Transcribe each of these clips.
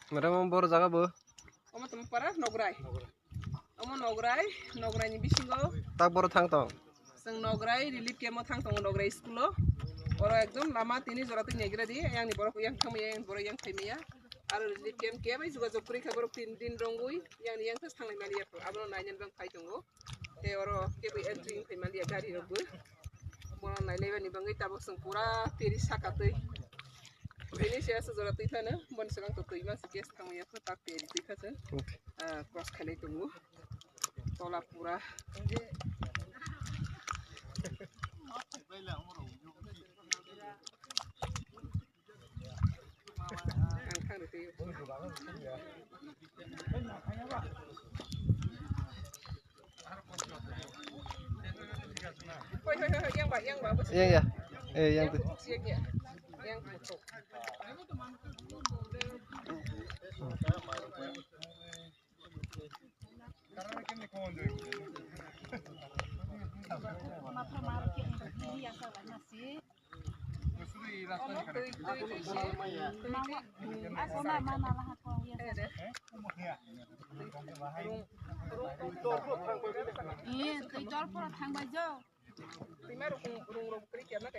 Mereka mau bor jaga bu? Oma tempara nograi. Oma nograi ni bisingo. Tak bor thang tong. Seng nograi relief camp mo thang tong nograi school. Oro ekdom lama tini joratu nyegira di yang ni borok yang kamu yang borok yang kemia. Aro relief camp kia bai juga jokuri kaborok tin rongui yang tas thang lagi malia tu. Abang nanya bang kai tunggu. Te oro kia bai entry kai malia gari robu. Mono nanya bang ni bangai tabok seng pura peri sakatui. Ini saya sejarah itu na, bon sekarang tuh iman sekias kamu ya tuh tak peri itu kan, cross kali tunggu, tolak pura. Angkang itu. Yang bagus. Iya, yang tuh. Yang foto.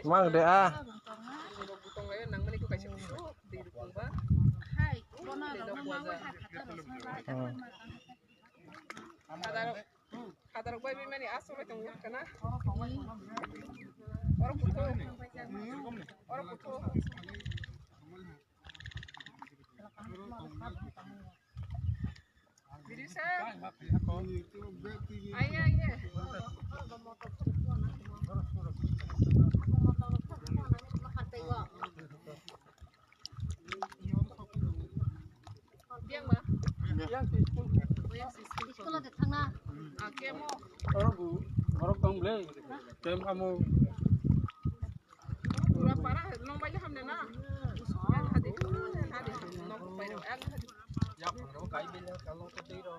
Mang deh ah. Kadar boy mani asal itu karena orang putus. Jadi saya, ayah. Biang mah? Di sekolah di tengah. Kemo. Orang bang beli, kem kamu. Pura parah, nong banyak hamne na. Yang hadi, nong bayar, yang hadi. Ya, kalau kaya bila kalau ketiro.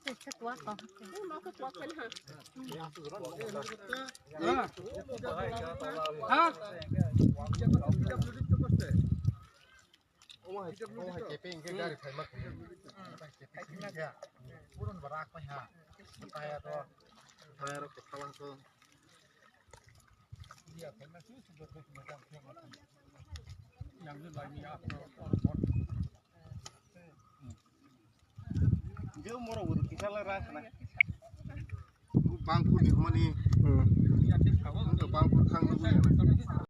Ketua kah? Mau ketua kan ha? Keping ke dari Thailand. Ya, burun barak mah ha. Saya tuh, saya rok kawan tuh. Iya, karena sih sudah macam yang lain ya. Dia mau urut kita lah sana. Bangku ni mana ni? Untuk bangku thang tu.